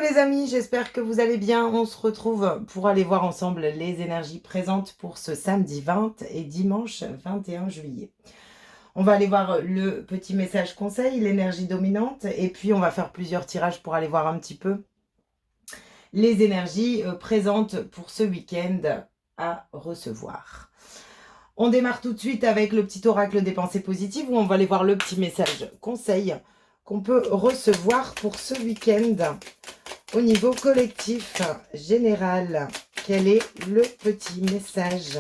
les amis, j'espère que vous allez bien. On se retrouve pour aller voir ensemble les énergies présentes pour ce samedi 20 et dimanche 21 juillet. On va aller voir le petit message conseil, l'énergie dominante, et puis on va faire plusieurs tirages pour aller voir un petit peu les énergies présentes pour ce week-end à recevoir. On démarre tout de suite avec le petit oracle des pensées positives où on va aller voir le petit message conseil qu'on peut recevoir pour ce week-end au niveau collectif général. Quel est le petit message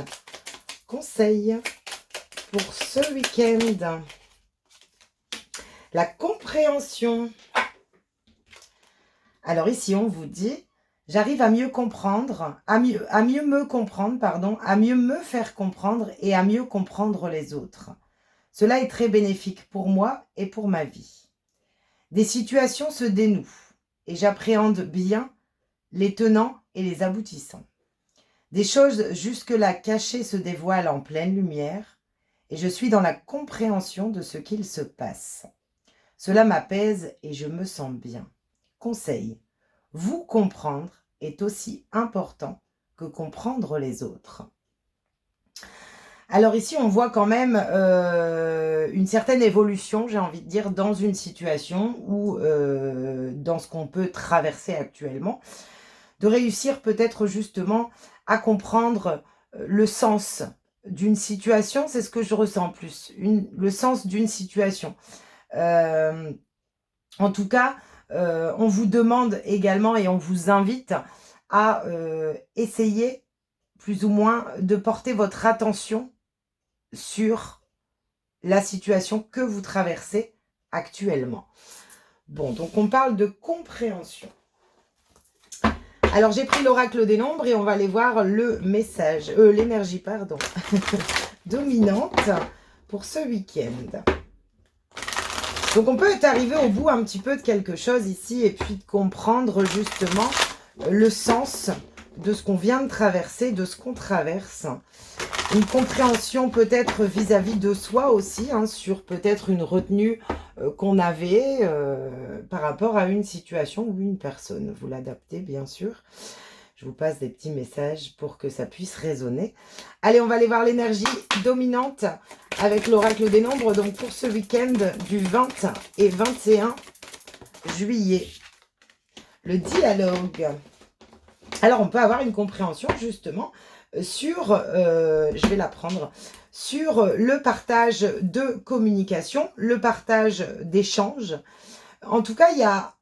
conseil pour ce week-end? La compréhension. Alors ici, on vous dit, j'arrive à mieux comprendre, à mieux me comprendre, pardon, à mieux me faire comprendre et à mieux comprendre les autres. Cela est très bénéfique pour moi et pour ma vie. Des situations se dénouent et j'appréhende bien les tenants et les aboutissants. Des choses jusque-là cachées se dévoilent en pleine lumière et je suis dans la compréhension de ce qu'il se passe. Cela m'apaise et je me sens bien. Conseil, vous comprendre est aussi important que comprendre les autres. Alors ici, on voit quand même une certaine évolution, j'ai envie de dire, dans une situation ou dans ce qu'on peut traverser actuellement, de réussir peut-être justement à comprendre le sens d'une situation, c'est ce que je ressens plus, le sens d'une situation. En tout cas, on vous demande également et on vous invite à essayer plus ou moins de porter votre attention sur la situation que vous traversez actuellement. Bon, donc on parle de compréhension. Alors j'ai pris l'oracle des nombres et on va aller voir le message, l'énergie, pardon, dominante pour ce week-end. Donc on peut être arrivé au bout un petit peu de quelque chose ici et puis de comprendre justement le sens de ce qu'on vient de traverser, de ce qu'on traverse. Une compréhension peut-être vis-à-vis de soi aussi, hein, sur peut-être une retenue qu'on avait par rapport à une situation ou une personne. Vous l'adaptez bien sûr. Je vous passe des petits messages pour que ça puisse résonner. Allez, on va aller voir l'énergie dominante avec l'oracle des nombres. Donc pour ce week-end du 20 et 21 juillet. Le dialogue. Alors on peut avoir une compréhension justement sur, je vais la prendre, sur le partage de communication, le partage d'échanges. En tout cas, il y a,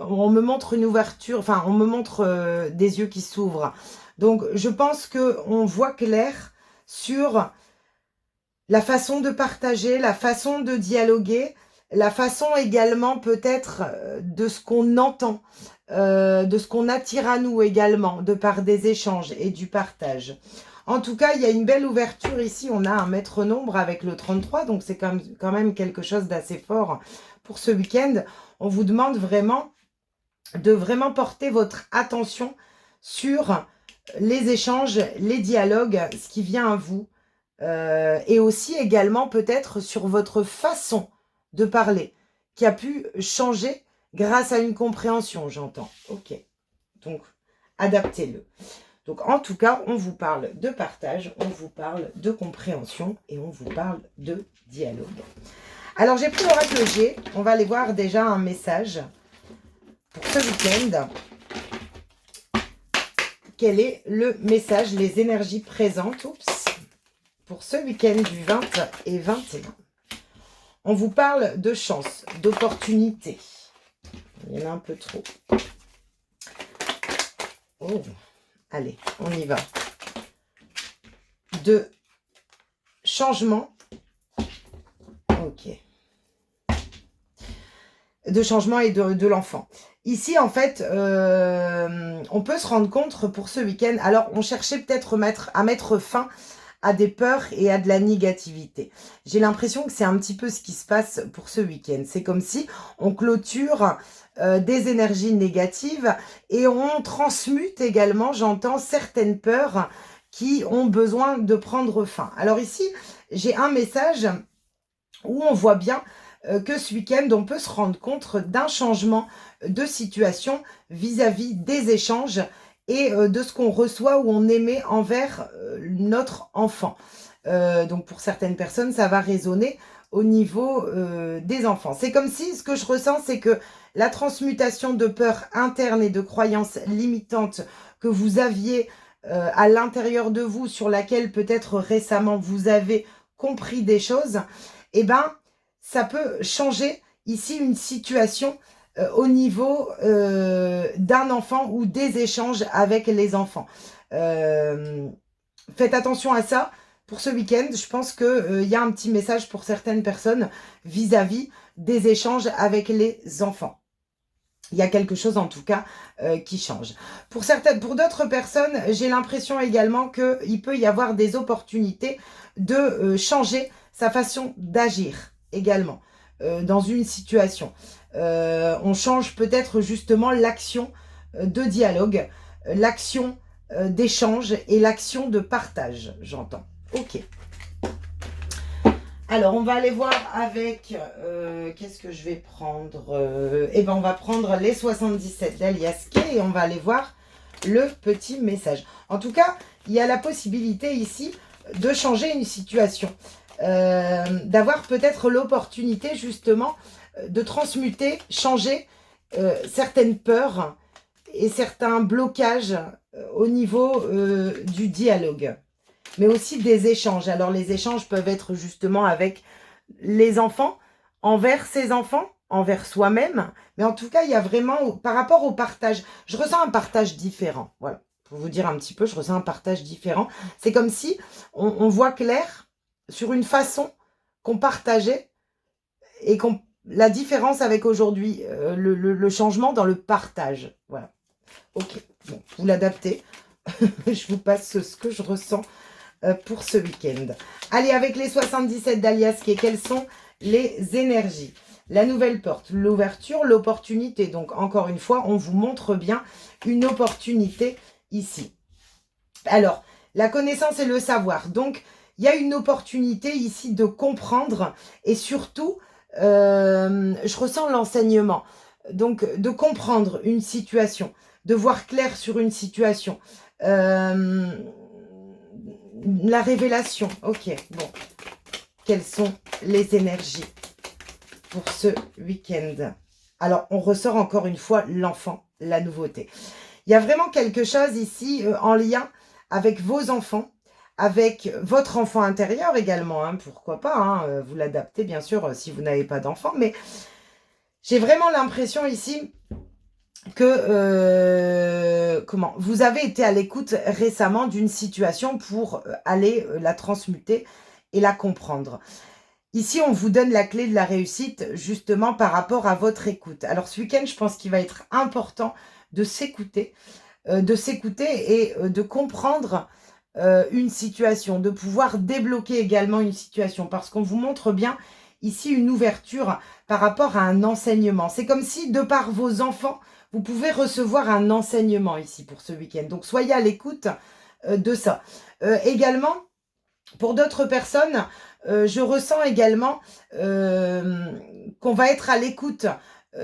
on me montre une ouverture, enfin, on me montre des yeux qui s'ouvrent. Donc, je pense qu'on voit clair sur la façon de partager, la façon de dialoguer, la façon également peut-être de ce qu'on entend, de ce qu'on attire à nous également, de par des échanges et du partage. En tout cas, il y a une belle ouverture ici. On a un maître nombre avec le 33, donc c'est quand même quelque chose d'assez fort pour ce week-end. On vous demande vraiment de vraiment porter votre attention sur les échanges, les dialogues, ce qui vient à vous. Et aussi également peut-être sur votre façon de parler, qui a pu changer grâce à une compréhension, j'entends. Ok, donc adaptez-le. Donc en tout cas, on vous parle de partage, on vous parle de compréhension et on vous parle de dialogue. Alors j'ai pris l'oracle G, on va aller voir déjà un message pour ce week-end. Quel est le message, les énergies présentes, pour ce week-end du 20 et 21. On vous parle de chance, d'opportunité. Il y en a un peu trop. Oh, allez, on y va. De changement. Ok. De changement et de l'enfant. Ici, en fait, on peut se rendre compte pour ce week-end. Alors, on cherchait peut-être à mettre fin à des peurs et à de la négativité. J'ai l'impression que c'est un petit peu ce qui se passe pour ce week-end. C'est comme si on clôture des énergies négatives et on transmute également, j'entends, certaines peurs qui ont besoin de prendre fin. Alors ici, j'ai un message où on voit bien que ce week-end, on peut se rendre compte d'un changement de situation vis-à-vis des échanges et de ce qu'on reçoit ou on émet envers notre enfant. Donc pour certaines personnes, ça va résonner au niveau des enfants. C'est comme si, ce que je ressens, c'est que la transmutation de peurs internes et de croyances limitantes que vous aviez à l'intérieur de vous, sur laquelle peut-être récemment vous avez compris des choses, eh ben, ça peut changer ici une situation au niveau d'un enfant ou des échanges avec les enfants. Faites attention à ça. Pour ce week-end, je pense qu'il y a un petit message pour certaines personnes vis-à-vis des échanges avec les enfants. Il y a quelque chose en tout cas qui change. Pour d'autres personnes, j'ai l'impression également qu'il peut y avoir des opportunités de changer sa façon d'agir également dans une situation. On change peut-être justement l'action de dialogue, l'action d'échange et l'action de partage, j'entends. Ok. Alors, on va aller voir avec... qu'est-ce que je vais prendre Eh bien, on va prendre les 77 d'Alias Kay et on va aller voir le petit message. En tout cas, il y a la possibilité ici de changer une situation. D'avoir peut-être l'opportunité, justement, de transmuter, changer certaines peurs et certains blocages au niveau du dialogue, mais aussi des échanges. Alors, les échanges peuvent être justement avec les enfants, envers ses enfants, envers soi-même. Mais en tout cas, il y a vraiment, par rapport au partage, je ressens un partage différent. Voilà, pour vous dire un petit peu, je ressens un partage différent. C'est comme si on voit clair sur une façon qu'on partageait et la différence avec aujourd'hui, le changement dans le partage. Voilà. Ok, bon, vous l'adaptez. Je vous passe ce que je ressens pour ce week-end. Allez, avec les 77 d'Alias Kay, quelles sont les énergies? La nouvelle porte, l'ouverture, l'opportunité. Donc, encore une fois, on vous montre bien une opportunité ici. Alors, la connaissance et le savoir. Donc, il y a une opportunité ici de comprendre et surtout, je ressens l'enseignement. Donc, de comprendre une situation, de voir clair sur une situation. La révélation. Ok, bon. Quelles sont les énergies pour ce week-end? Alors, on ressort encore une fois l'enfant, la nouveauté. Il y a vraiment quelque chose ici en lien avec vos enfants, avec votre enfant intérieur également, hein, pourquoi pas, hein, vous l'adaptez bien sûr si vous n'avez pas d'enfant, mais j'ai vraiment l'impression ici que vous avez été à l'écoute récemment d'une situation pour aller la transmuter et la comprendre. Ici, on vous donne la clé de la réussite justement par rapport à votre écoute. Alors ce week-end, je pense qu'il va être important de s'écouter et de comprendre une situation, de pouvoir débloquer également une situation, parce qu'on vous montre bien ici une ouverture par rapport à un enseignement. C'est comme si, de par vos enfants, vous pouvez recevoir un enseignement ici pour ce week-end. Donc, soyez à l'écoute de ça. Également, pour d'autres personnes, je ressens également qu'on va être à l'écoute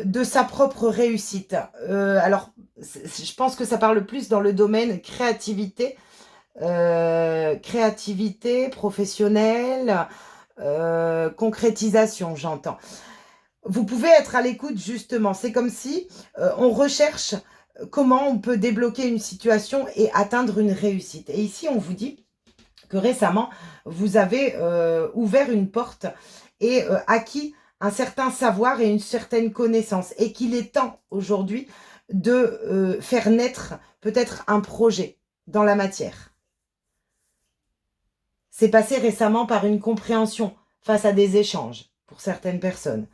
de sa propre réussite. Alors, je pense que ça parle plus dans le domaine créativité, professionnelle, concrétisation, j'entends. Vous pouvez être à l'écoute justement. C'est comme si on recherche comment on peut débloquer une situation et atteindre une réussite. Et ici, on vous dit que récemment, vous avez ouvert une porte et acquis un certain savoir et une certaine connaissance. Et qu'il est temps aujourd'hui de faire naître peut-être un projet dans la matière. C'est passé récemment par une compréhension face à des échanges pour certaines personnes.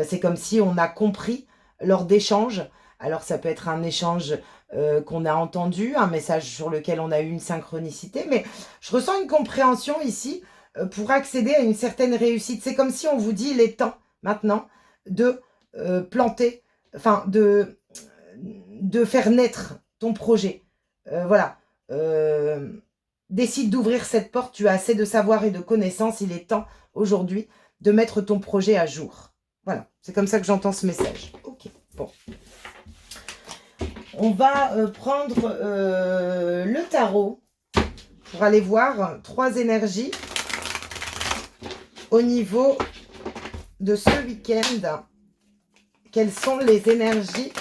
C'est comme si on a compris lors d'échanges. Alors ça peut être un échange qu'on a entendu, un message sur lequel on a eu une synchronicité, mais je ressens une compréhension ici pour accéder à une certaine réussite. C'est comme si on vous dit, il est temps maintenant de planter, enfin de faire naître ton projet. Voilà. Décide d'ouvrir cette porte, tu as assez de savoir et de connaissances, il est temps aujourd'hui de mettre ton projet à jour. Voilà, c'est comme ça que j'entends ce message. Ok, bon. On va prendre le tarot pour aller voir 3 énergies au niveau de ce week-end. Quelles sont les énergies,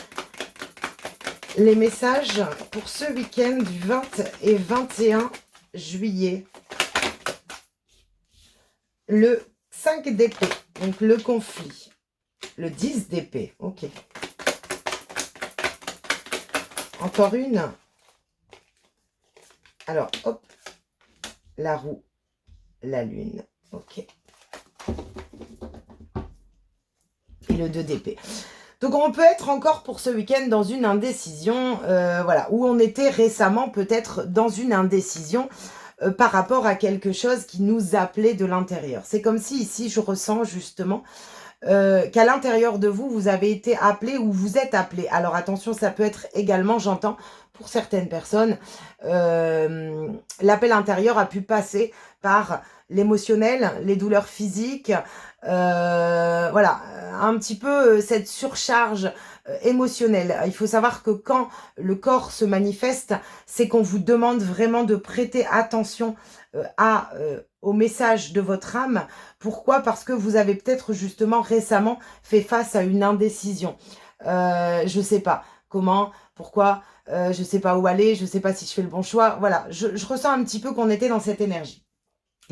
les messages pour ce week-end du 20 et 21 juillet. Le 5 d'épée, donc le conflit. Le 10 d'épée, ok. Encore une. Alors, hop, la roue, la lune, ok. Et le 2 d'épée. Donc, on peut être encore pour ce week-end dans une indécision, voilà, où on était récemment peut-être dans une indécision par rapport à quelque chose qui nous appelait de l'intérieur. C'est comme si ici, je ressens justement qu'à l'intérieur de vous, vous avez été appelé ou vous êtes appelé. Alors attention, ça peut être également, j'entends, pour certaines personnes, l'appel intérieur a pu passer par l'émotionnel, les douleurs physiques, voilà, un petit peu cette surcharge émotionnelle. Il faut savoir que quand le corps se manifeste, c'est qu'on vous demande vraiment de prêter attention au message de votre âme. Pourquoi? Parce que vous avez peut-être justement récemment fait face à une indécision. Je sais pas comment, pourquoi, je sais pas où aller, je sais pas si je fais le bon choix. Voilà, je ressens un petit peu qu'on était dans cette énergie.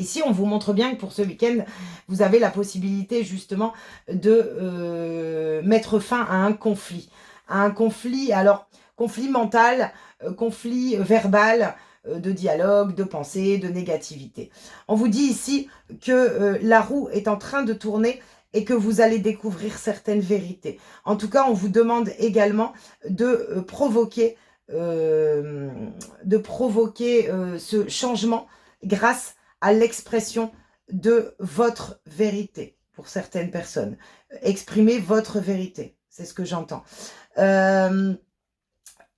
Ici, on vous montre bien que pour ce week-end, vous avez la possibilité justement de mettre fin à un conflit. À un conflit, alors, conflit mental, conflit verbal, de dialogue, de pensée, de négativité. On vous dit ici que la roue est en train de tourner et que vous allez découvrir certaines vérités. En tout cas, on vous demande également de provoquer ce changement grâce à l'expression de votre vérité pour certaines personnes. Exprimez votre vérité, c'est ce que j'entends.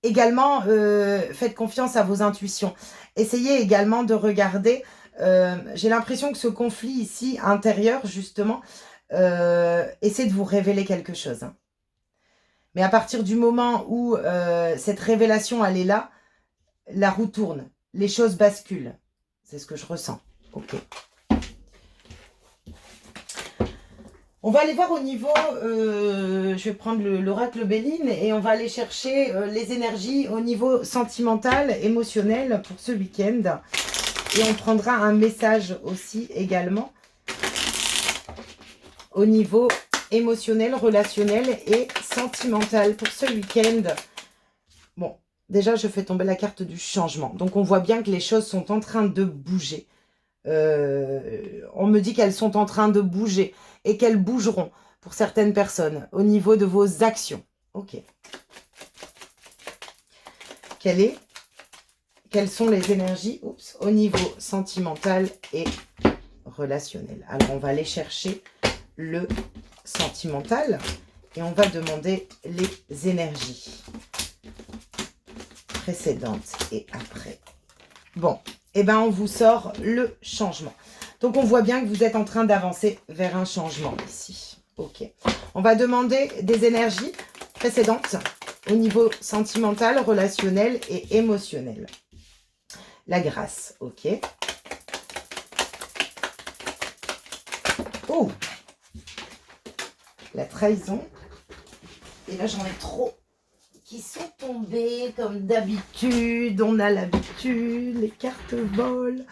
Également, faites confiance à vos intuitions. Essayez également de regarder, j'ai l'impression que ce conflit ici, intérieur justement, essaie de vous révéler quelque chose. Hein. Mais à partir du moment où cette révélation, elle est là, la roue tourne, les choses basculent. C'est ce que je ressens. Ok. On va aller voir au niveau, je vais prendre l'oracle Béline et on va aller chercher les énergies au niveau sentimental, émotionnel pour ce week-end. Et on prendra un message aussi également au niveau émotionnel, relationnel et sentimental pour ce week-end. Bon, déjà je fais tomber la carte du changement. Donc on voit bien que les choses sont en train de bouger. On me dit qu'elles sont en train de bouger et qu'elles bougeront pour certaines personnes au niveau de vos actions. Ok. Quelles sont les énergies au niveau sentimental et relationnel? Alors, on va aller chercher le sentimental et on va demander les énergies précédentes et après. Bon, eh ben on vous sort le changement. Donc, on voit bien que vous êtes en train d'avancer vers un changement ici. Ok. On va demander des énergies précédentes au niveau sentimental, relationnel et émotionnel. La grâce, ok. Oh, la trahison. Et là, j'en ai trop qui sont tombés comme d'habitude. On a l'habitude, les cartes volent.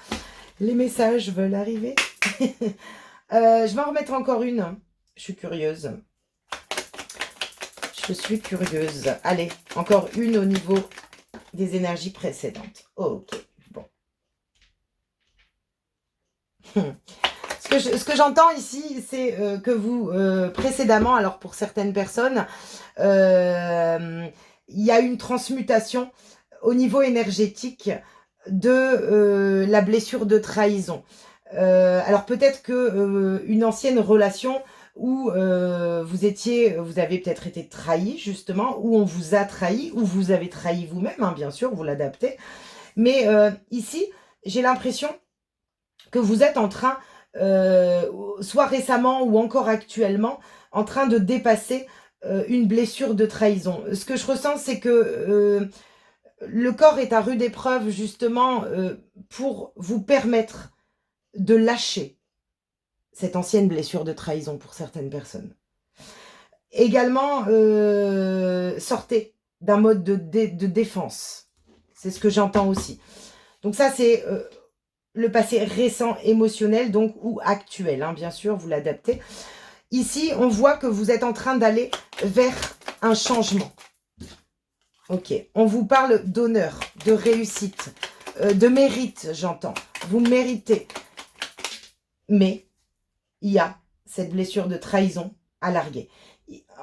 Les messages veulent arriver. Je vais en remettre encore une. Je suis curieuse. Je suis curieuse. Allez, encore une au niveau des énergies précédentes. Ok, bon. Ce que j'entends ici, c'est que vous, précédemment, alors pour certaines personnes, il y a une transmutation au niveau énergétique de la blessure de trahison. Alors peut-être que une ancienne relation où vous avez peut-être été trahi justement, où on vous a trahi, ou vous avez trahi vous-même, hein, bien sûr, vous l'adaptez. Mais ici, j'ai l'impression que vous êtes en train, soit récemment ou encore actuellement, en train de dépasser une blessure de trahison. Ce que je ressens, c'est que le corps est à rude épreuve justement pour vous permettre de lâcher cette ancienne blessure de trahison pour certaines personnes. Également, sortez d'un mode de défense. C'est ce que j'entends aussi. Donc ça, c'est le passé récent émotionnel, donc, ou actuel, hein, bien sûr, vous l'adaptez. Ici, on voit que vous êtes en train d'aller vers un changement. Ok, on vous parle d'honneur, de réussite, de mérite, j'entends. Vous méritez. Mais il y a cette blessure de trahison à larguer.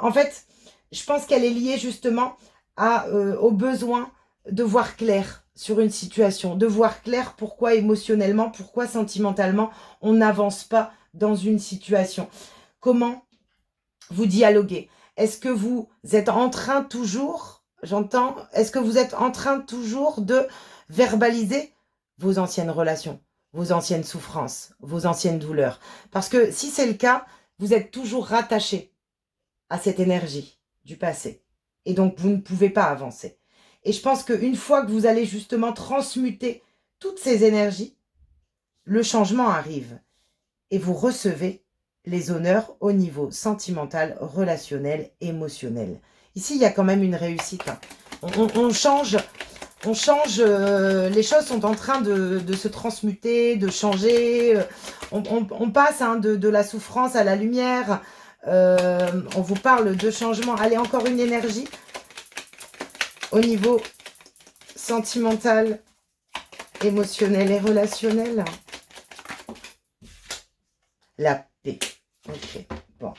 En fait, je pense qu'elle est liée justement au besoin de voir clair sur une situation, de voir clair pourquoi émotionnellement, pourquoi sentimentalement, on n'avance pas dans une situation. Comment vous dialoguez? Est-ce que vous êtes en train toujours, j'entends, est-ce que vous êtes en train toujours de verbaliser vos anciennes relations, vos anciennes souffrances, vos anciennes douleurs? Parce que si c'est le cas, vous êtes toujours rattaché à cette énergie du passé. Et donc, vous ne pouvez pas avancer. Et je pense qu'une fois que vous allez justement transmuter toutes ces énergies, le changement arrive. Et vous recevez les honneurs au niveau sentimental, relationnel, émotionnel. Ici, il y a quand même une réussite. On change, les choses sont en train de se transmuter, de changer. On passe de la souffrance à la lumière. On vous parle de changement. Allez, encore une énergie au niveau sentimental, émotionnel et relationnel. La paix. Ok, bon.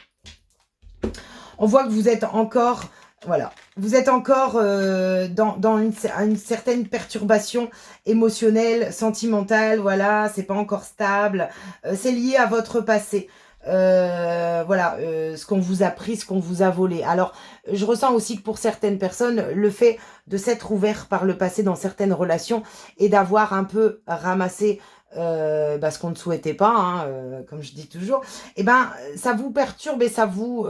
On voit que vous êtes encore, voilà, vous êtes encore dans une certaine perturbation émotionnelle, sentimentale, voilà, c'est pas encore stable, c'est lié à votre passé. Voilà, ce qu'on vous a pris, ce qu'on vous a volé. Alors, je ressens aussi que pour certaines personnes, le fait de s'être ouvert par le passé dans certaines relations et d'avoir un peu ramassé ce qu'on ne souhaitait pas, hein, comme je dis toujours, et ben ça vous perturbe et ça vous,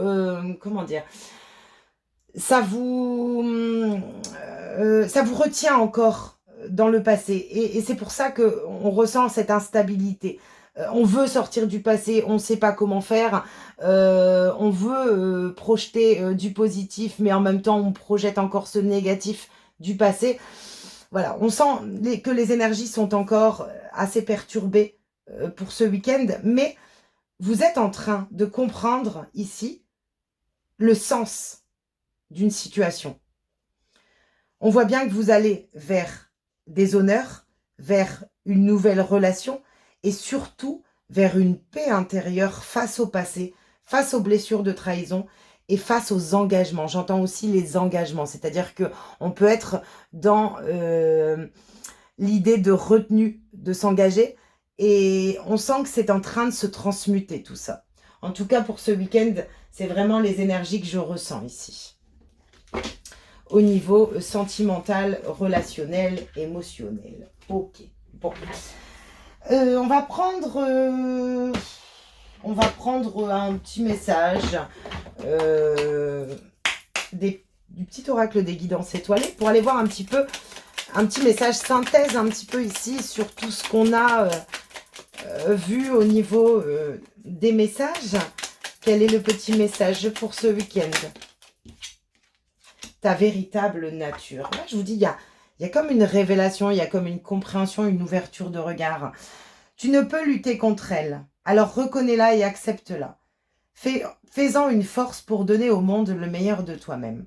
comment dire, ça vous retient encore dans le passé. Et c'est pour ça qu'on ressent cette instabilité. On veut sortir du passé, on ne sait pas comment faire. On veut projeter du positif, mais en même temps, on projette encore ce négatif du passé. Voilà, on sent que les énergies sont encore assez perturbées pour ce week-end, mais vous êtes en train de comprendre ici le sens d'une situation. On voit bien que vous allez vers des honneurs, vers une nouvelle relation et surtout vers une paix intérieure face au passé, face aux blessures de trahison et face aux engagements. J'entends aussi les engagements, c'est-à-dire qu'on peut être dans l'idée de retenue, de s'engager, et on sent que c'est en train de se transmuter tout ça. En tout cas, pour ce week-end, c'est vraiment les énergies que je ressens ici. Au niveau sentimental, relationnel, émotionnel. Ok, bon. On va prendre un petit message du petit oracle des guidances étoilées pour aller voir un petit peu, un petit message synthèse un petit peu ici sur tout ce qu'on a vu au niveau des messages. Quel est le petit message pour ce week-end? Ta véritable nature. Là, je vous dis, il y a comme une révélation, il y a comme une compréhension, une ouverture de regard. Tu ne peux lutter contre elle. Alors reconnais-la et accepte-la. Fais-en une force pour donner au monde le meilleur de toi-même.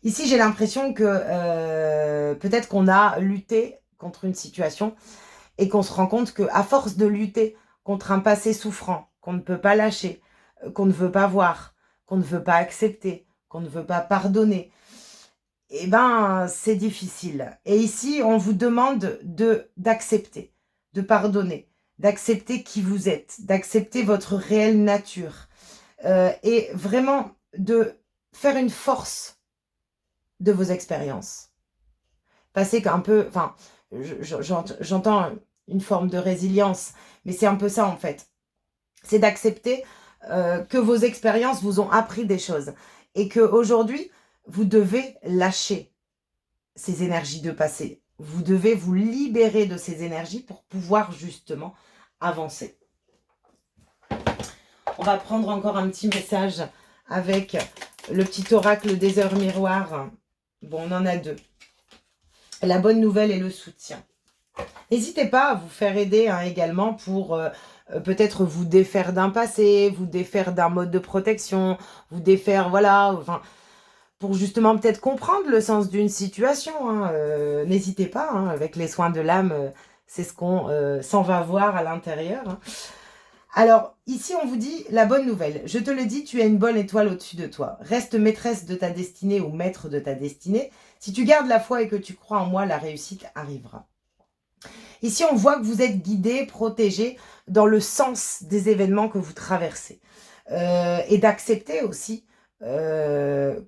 Ici, j'ai l'impression que peut-être qu'on a lutté contre une situation et qu'on se rend compte qu'à force de lutter contre un passé souffrant, qu'on ne peut pas lâcher, qu'on ne veut pas voir, qu'on ne veut pas accepter, qu'on ne veut pas pardonner, eh ben, c'est difficile. Et ici, on vous demande d'accepter, de pardonner, d'accepter qui vous êtes, d'accepter votre réelle nature et vraiment de faire une force de vos expériences. Passer un peu, enfin, j'entends une forme de résilience, mais c'est un peu ça en fait. C'est d'accepter que vos expériences vous ont appris des choses. Et qu'aujourd'hui, vous devez lâcher ces énergies de passé. Vous devez vous libérer de ces énergies pour pouvoir justement avancer. On va prendre encore un petit message avec le petit oracle des heures miroirs. Bon, on en a deux. La bonne nouvelle et le soutien. N'hésitez pas à vous faire aider également pour peut-être vous défaire d'un passé, vous défaire d'un mode de protection, vous défaire, voilà, enfin, pour justement peut-être comprendre le sens d'une situation. N'hésitez pas, avec les soins de l'âme, c'est ce qu'on s'en va voir à l'intérieur. Alors, ici, on vous dit la bonne nouvelle. Je te le dis, tu as une bonne étoile au-dessus de toi. Reste maîtresse de ta destinée ou maître de ta destinée. Si tu gardes la foi et que tu crois en moi, la réussite arrivera. Ici, on voit que vous êtes guidé, protégé dans le sens des événements que vous traversez. Et d'accepter aussi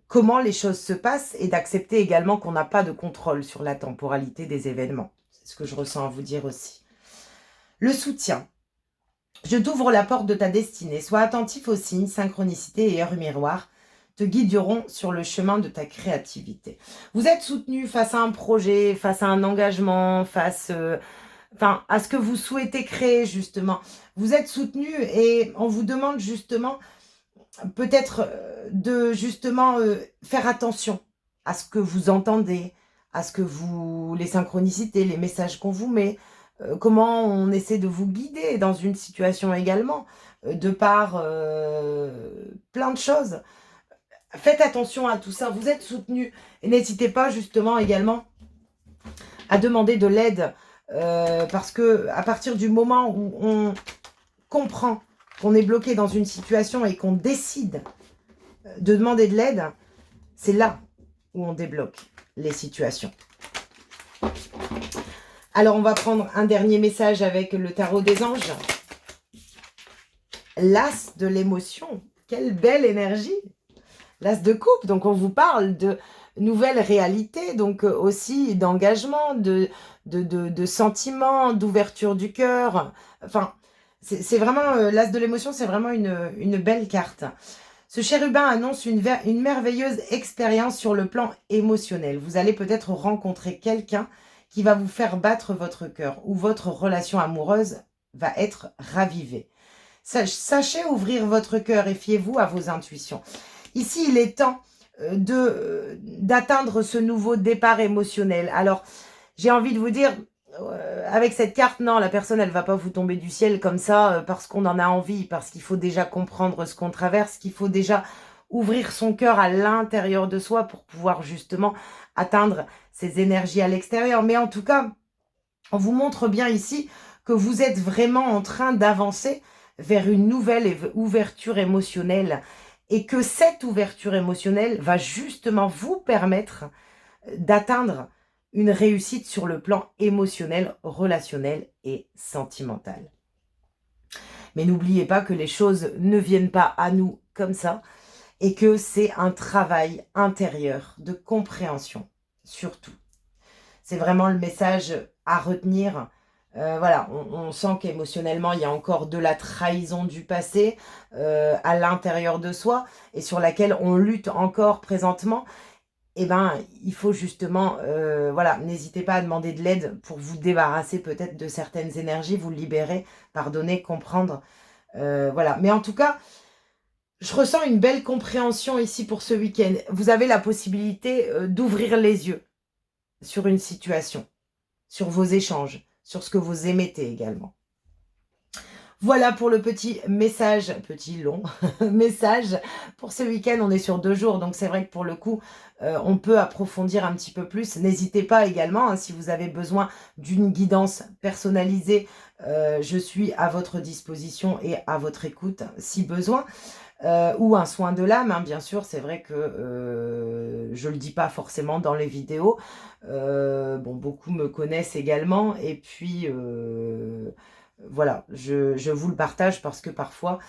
comment les choses se passent et d'accepter également qu'on n'a pas de contrôle sur la temporalité des événements. C'est ce que je ressens à vous dire aussi. Le soutien. Je t'ouvre la porte de ta destinée. Sois attentif aux signes, synchronicité et heures miroirs te guideront sur le chemin de ta créativité. Vous êtes soutenu face à un projet, face à un engagement, face à ce que vous souhaitez créer justement. Vous êtes soutenu et on vous demande justement peut-être de justement faire attention à ce que vous entendez, à ce que les synchronicités, les messages qu'on vous met, comment on essaie de vous guider dans une situation également, de par plein de choses. Faites attention à tout ça, vous êtes soutenu et n'hésitez pas justement également à demander de l'aide parce que à partir du moment où on comprend qu'on est bloqué dans une situation et qu'on décide de demander de l'aide, c'est là où on débloque les situations. Alors, on va prendre un dernier message avec le tarot des anges. L'as de l'émotion. Quelle belle énergie! L'as de coupe. Donc, on vous parle de nouvelles réalités, donc aussi d'engagement, de sentiments, d'ouverture du cœur. Enfin, c'est vraiment, l'as de l'émotion, c'est vraiment une belle carte. Ce chérubin annonce une merveilleuse expérience sur le plan émotionnel. Vous allez peut-être rencontrer quelqu'un qui va vous faire battre votre cœur ou votre relation amoureuse va être ravivée. Sachez ouvrir votre cœur et fiez-vous à vos intuitions. Ici, il est temps d'atteindre ce nouveau départ émotionnel. Alors, j'ai envie de vous dire, avec cette carte, non, la personne, elle va pas vous tomber du ciel comme ça parce qu'on en a envie, parce qu'il faut déjà comprendre ce qu'on traverse, qu'il faut déjà ouvrir son cœur à l'intérieur de soi pour pouvoir justement atteindre ces énergies à l'extérieur. Mais en tout cas, on vous montre bien ici que vous êtes vraiment en train d'avancer vers une nouvelle ouverture émotionnelle et que cette ouverture émotionnelle va justement vous permettre d'atteindre une réussite sur le plan émotionnel, relationnel et sentimental. Mais n'oubliez pas que les choses ne viennent pas à nous comme ça et que c'est un travail intérieur de compréhension, surtout. C'est vraiment le message à retenir. Voilà, on sent qu'émotionnellement, il y a encore de la trahison du passé à l'intérieur de soi et sur laquelle on lutte encore présentement. Eh ben, il faut justement, voilà, n'hésitez pas à demander de l'aide pour vous débarrasser peut-être de certaines énergies, vous libérer, pardonner, comprendre. Voilà, mais en tout cas, je ressens une belle compréhension ici pour ce week-end. Vous avez la possibilité d'ouvrir les yeux sur une situation, sur vos échanges, sur ce que vous émettez également. Voilà pour le petit message, petit long message pour ce week-end. On est sur 2 jours, donc c'est vrai que pour le coup, on peut approfondir un petit peu plus. N'hésitez pas également, si vous avez besoin d'une guidance personnalisée, je suis à votre disposition et à votre écoute si besoin. Ou un soin de l'âme, bien sûr, c'est vrai que je le dis pas forcément dans les vidéos. Bon, beaucoup me connaissent également, et puis voilà, je vous le partage parce que parfois,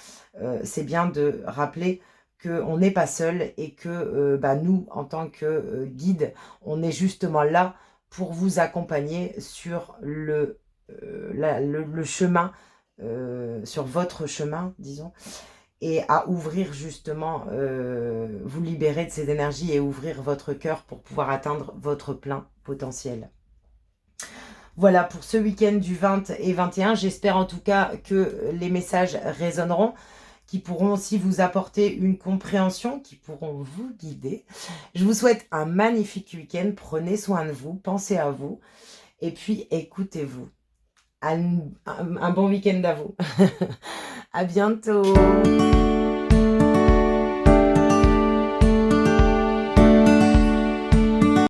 c'est bien de rappeler qu'on n'est pas seul et que nous, en tant que guide, on est justement là pour vous accompagner sur le chemin, sur votre chemin, disons. et à ouvrir justement, vous libérer de ces énergies et ouvrir votre cœur pour pouvoir atteindre votre plein potentiel. Voilà pour ce week-end du 20 et 21. J'espère en tout cas que les messages résonneront, qui pourront aussi vous apporter une compréhension, qui pourront vous guider. Je vous souhaite un magnifique week-end. Prenez soin de vous, pensez à vous et puis écoutez-vous. Un bon week-end à vous. À bientôt.